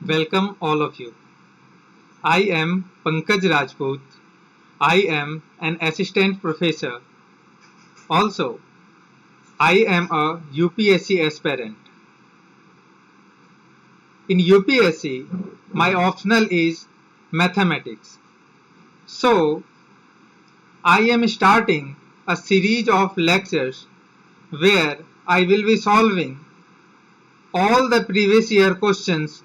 Welcome all of you. I am Pankaj Rajput. I am an assistant professor. Also, I am a UPSC aspirant. In UPSC, my optional is mathematics. So, I am starting a series of lectures where I will be solving all the previous year questions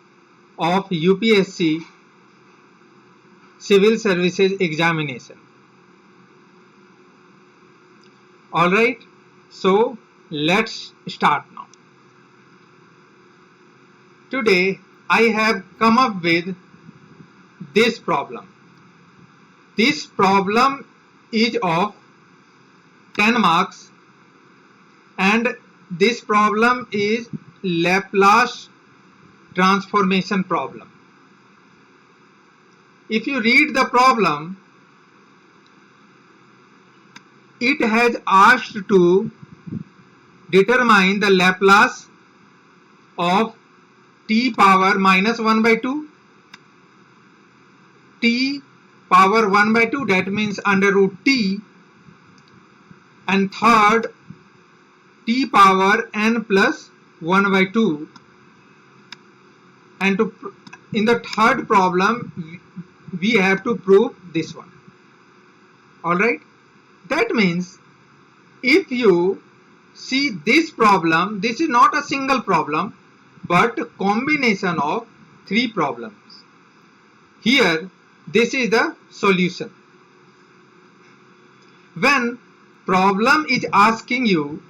of UPSC Civil Services Examination. Alright, so let's start now. Today I have come up with this problem. This problem is of 10 marks and this problem is Laplace transformation problem. If you read the problem, it has asked to determine the Laplace of t power minus 1 by 2, t power 1 by 2, that means under root t, and third t power n plus 1 by 2, and in the third problem we have to prove this one. Alright, that means if you see this problem, this is not a single problem but a combination of three problems. Here this is the solution. When problem is asking you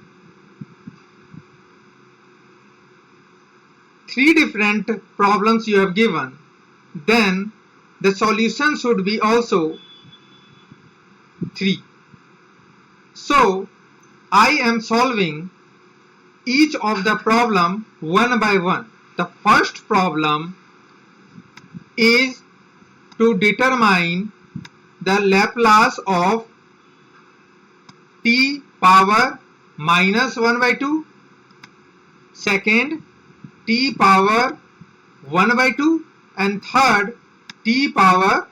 three different problems you have given, then the solution should be also 3. So I am solving each of the problem one by one. The first problem is to determine the Laplace of t power minus 1 by 2. Second, t power 1 by 2. And third, t power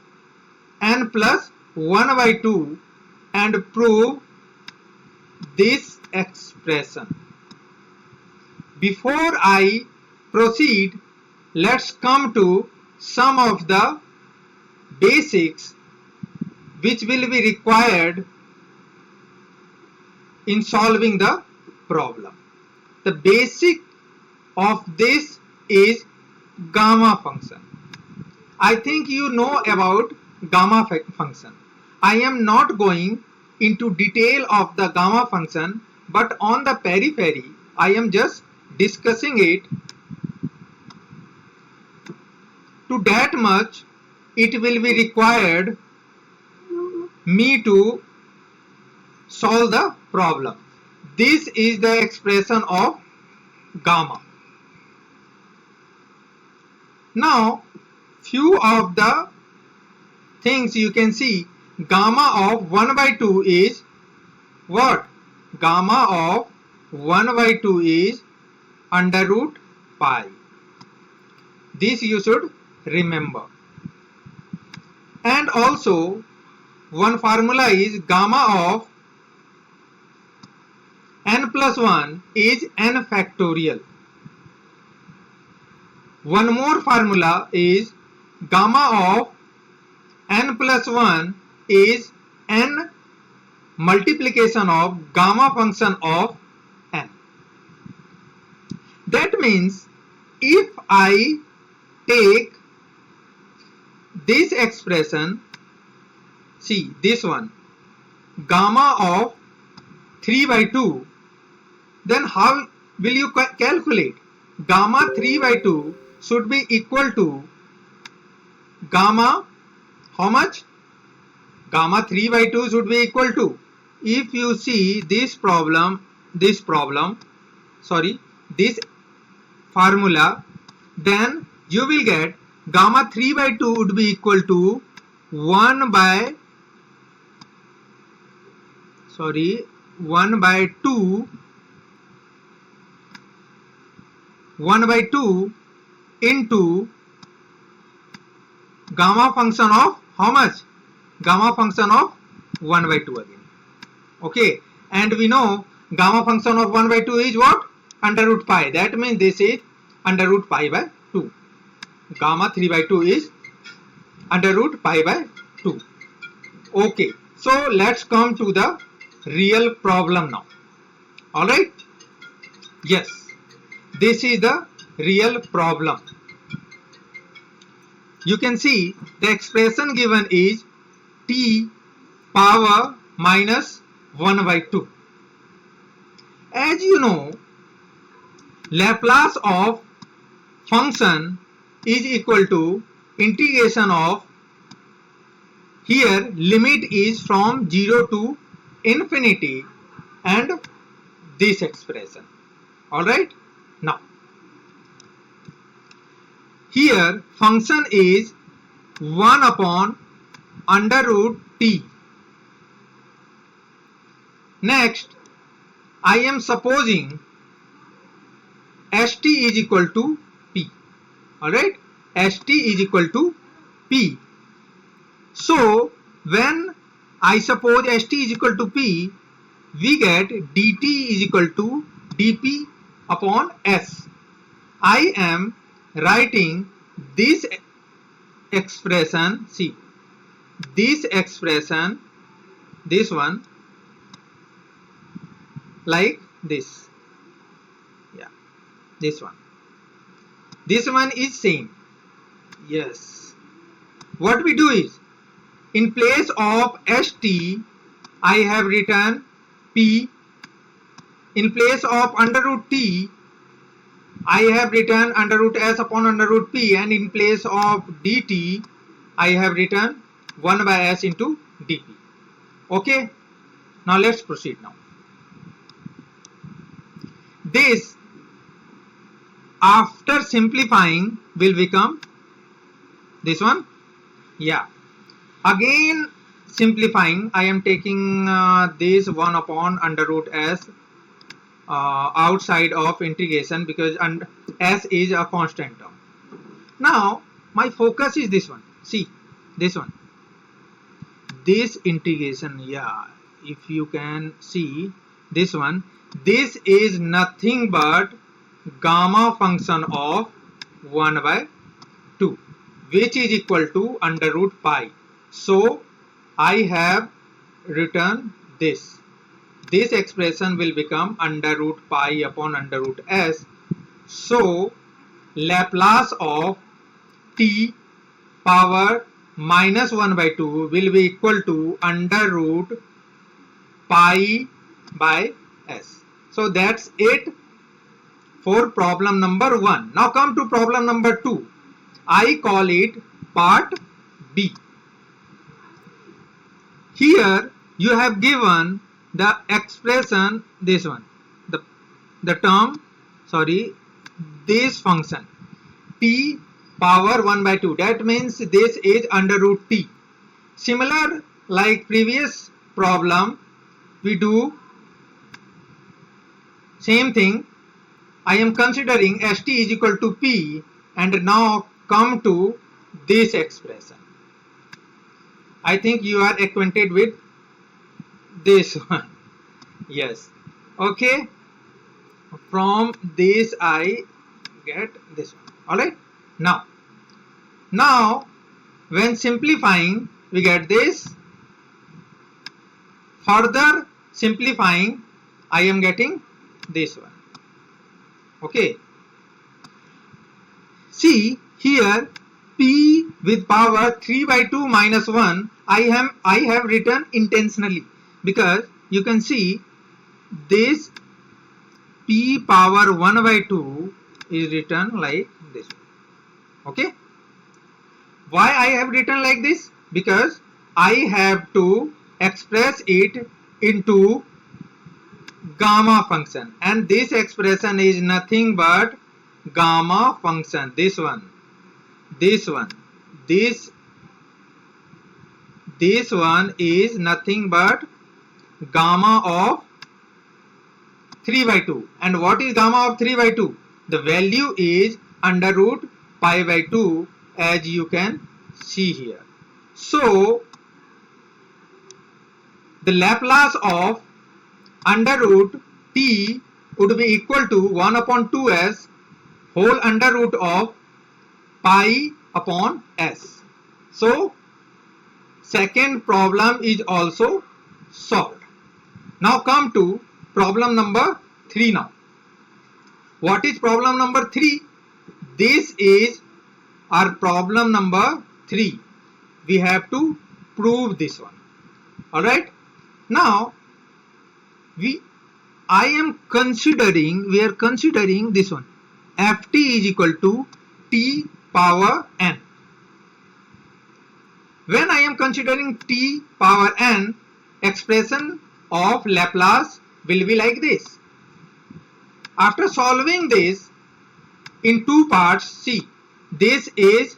n plus 1 by 2, and prove this expression. Before I proceed, let's come to some of the basics which will be required in solving the problem. The basic of this is gamma function. I think you know about gamma function. I am not going into detail of the gamma function, but on the periphery I am just discussing it. To that much it will be required me to solve the problem. This is the expression of gamma. Now few of the things you can see. Gamma of 1 by 2 is what? Gamma of 1 by 2 is under root pi. This you should remember. And also one formula is gamma of n plus 1 is n factorial. One more formula is gamma of n plus 1 is n multiplication of gamma function of n. That means if I take this expression, see this one, gamma of 3 by 2, then how will you calculate? Gamma 3 by 2 should be equal to gamma, how much? Gamma 3 by 2 should be equal to, if you see this formula, then you will get gamma 3 by 2 would be equal to 1 by 2 into gamma function of how much? Gamma function of 1 by 2 again. Okay, and we know gamma function of 1 by 2 is what? Under root pi. That means this is under root pi by 2. Gamma 3 by 2 is under root pi by 2. Okay, so let's come to the real problem now. Alright? Yes, this is the real problem. You can see the expression given is t power minus 1 by 2. As you know, Laplace of function is equal to integration of, here limit is from 0 to infinity, and this expression. Alright, now here function is 1 upon under root t. Next, I am supposing st is equal to p. Alright, st is equal to p. So when I suppose st is equal to p, we get dt is equal to dp upon s. I am writing this expression, see, this expression, this one, like this. Yeah, this one. This one is same. Yes. What we do is, in place of st, I have written p. In place of under root t, I have written under root s upon under root p, and in place of dt, I have written 1 by s into dp. Okay. Now let's proceed now. This, after simplifying, will become this one. Yeah. Again simplifying, I am taking this 1 upon under root s outside of integration, because s is a constant term. Now my focus is this one. See, this one. This integration, yeah, if you can see this one, this is nothing but gamma function of 1 by 2, which is equal to under root pi. So I have written this. This expression will become under root pi upon under root s. So Laplace of t power minus 1 by 2 will be equal to under root pi by s. So that's it for problem number 1. Now come to problem number 2. I call it part B. Here you have given the expression, this one, the term, sorry, this function t power 1 by 2. That means this is under root t. Similar like previous problem, we do same thing. I am considering st is equal to p, and now come to this expression. I think you are acquainted with this one. Yes. Okay. From this I get this one. Alright. Now when simplifying, we get this. Further simplifying, I am getting this one. Okay. See here, p with power 3 by 2 minus 1, I have written intentionally, because you can see this p power 1 by 2 is written like this. Okay. Why I have written like this? Because I have to express it into gamma function, and this expression is nothing but gamma function. This one is nothing but gamma of 3 by 2. And what is gamma of 3 by 2? The value is under root pi by 2, as you can see here. So the Laplace of under root t would be equal to 1 upon 2s whole under root of pi upon s. So second problem is also solved. Now come to problem number 3 now. What is problem number 3? This is our problem number 3. We have to prove this one. Alright. Now we are considering this one. Ft is equal to t power n. When I am considering t power n, expression of Laplace will be like this. After solving this in two parts, see, this is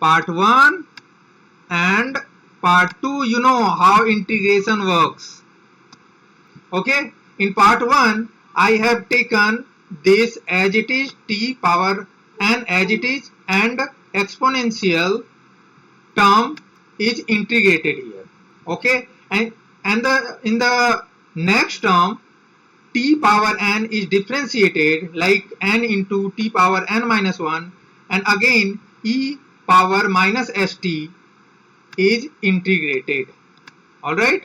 part 1 and part 2. You know how integration works. Okay, in part 1 I have taken this as it is, t power n as it is, and exponential term is integrated here. Okay, and in the next term t power n is differentiated like n into t power n minus 1, and again e power minus st is integrated. Alright,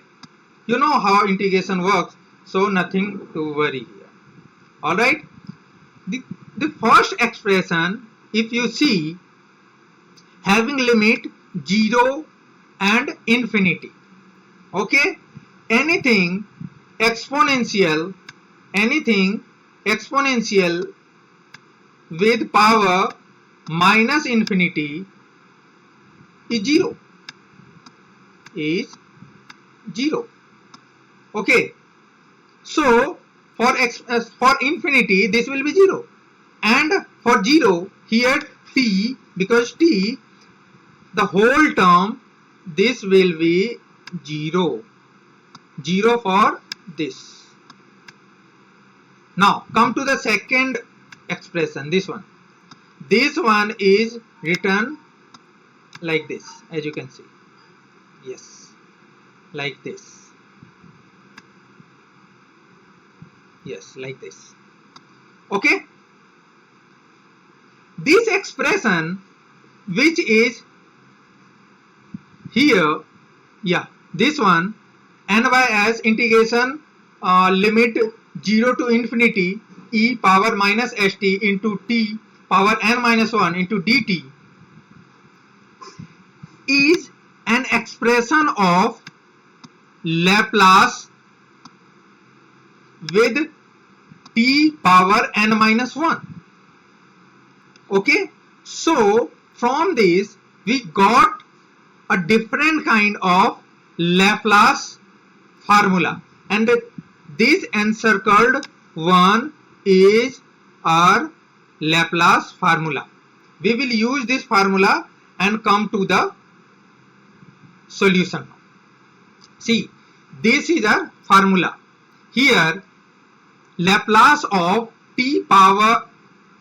you know how integration works, so nothing to worry here. Alright, the first expression, if you see, having limit 0 and infinity. Okay, anything exponential with power minus infinity is 0. Okay, so for infinity this will be 0, and for 0 here t, because t the whole term, this will be 0 for this. Now come to the second expression, this one. This one is written like this, as you can see. Yes, like this. Yes, like this. Okay, this expression which is here, yeah, this one, n by s integration limit 0 to infinity e power minus st into t power n minus 1 into dt is an expression of Laplace with t power n minus 1. Okay, so from this we got a different kind of Laplace formula, and this encircled one is our Laplace formula. We will use this formula and come to the solution. See, this is a formula. Here Laplace of t power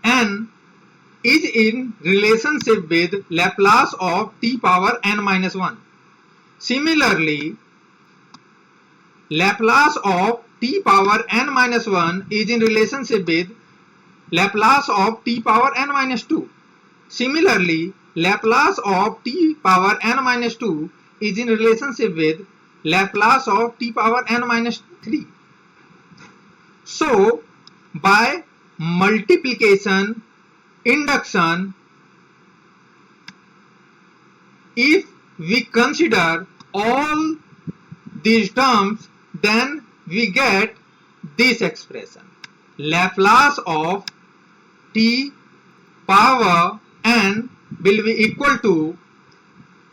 n is in relationship with Laplace of t power n minus 1. Similarly, Laplace of t power n minus 1 is in relationship with Laplace of t power n minus 2. Similarly, Laplace of t power n minus 2 is in relationship with Laplace of t power n minus 3. So, by multiplication, induction, if we consider all these terms, then we get this expression. Laplace of t power n will be equal to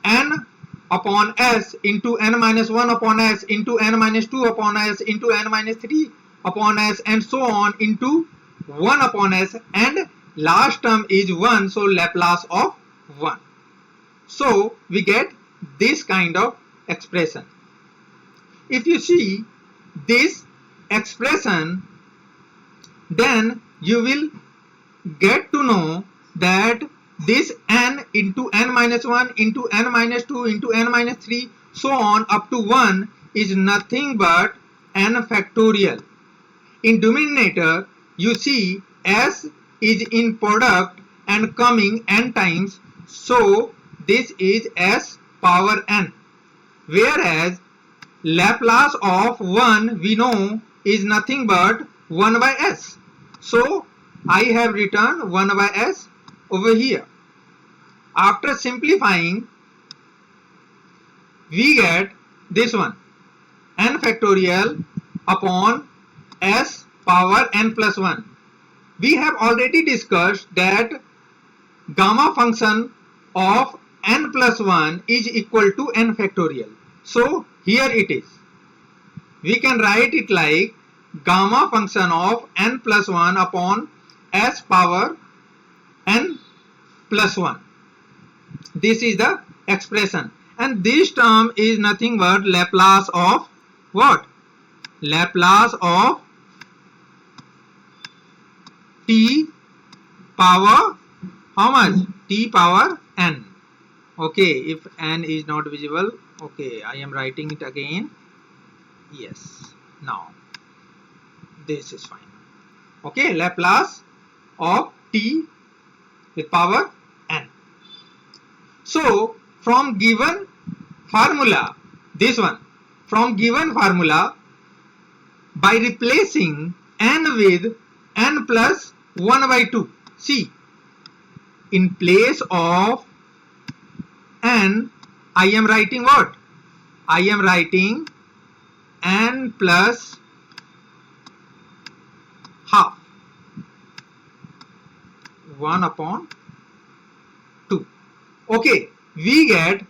n upon s into n minus 1 upon s into n minus 2 upon s into n minus 3 upon s, and so on, into 1 upon s, and last term is 1, so Laplace of 1. So we get this kind of expression. If you see this expression, then you will get to know that this n into n minus 1 into n minus 2 into n minus 3 so on up to 1 is nothing but n factorial. In denominator you see s is in product and coming n times, so this is s power n. Whereas Laplace of 1 we know is nothing but 1 by s. So I have written 1 by s over here. After simplifying, we get this one, n factorial upon s power n plus 1. We have already discussed that gamma function of n plus 1 is equal to n factorial. So here it is. We can write it like gamma function of n plus 1 upon s power n plus 1. This is the expression, and this term is nothing but Laplace of what? Laplace of t power how much? T power n. Okay, if n is not visible, okay, I am writing it again. Yes, now this is fine. Okay, Laplace of t with power n. So from given formula, this one, from given formula, by replacing n with n plus 1 by 2, see, in place of n I am writing what? I am writing n plus half, 1 upon 2. Okay, we get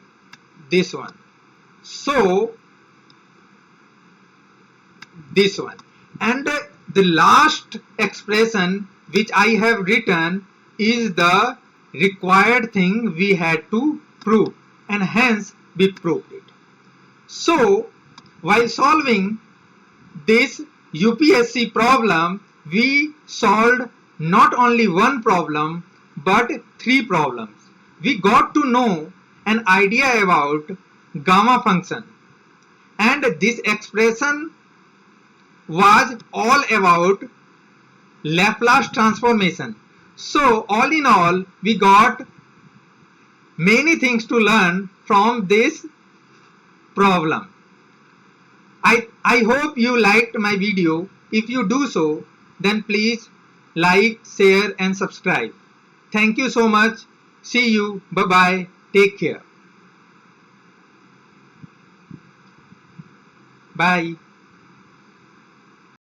this one. So this one, and the last expression which I have written is the required thing we had to prove, and hence we proved it. So while solving this UPSC problem, we solved not only one problem but 3 problems. We got to know an idea about gamma function, and this expression was all about Laplace transformation. So all in all, we got many things to learn from this problem. I hope you liked my video. If you do so, then please like, share and subscribe. Thank you so much. See you. Bye-bye. Take care. Bye.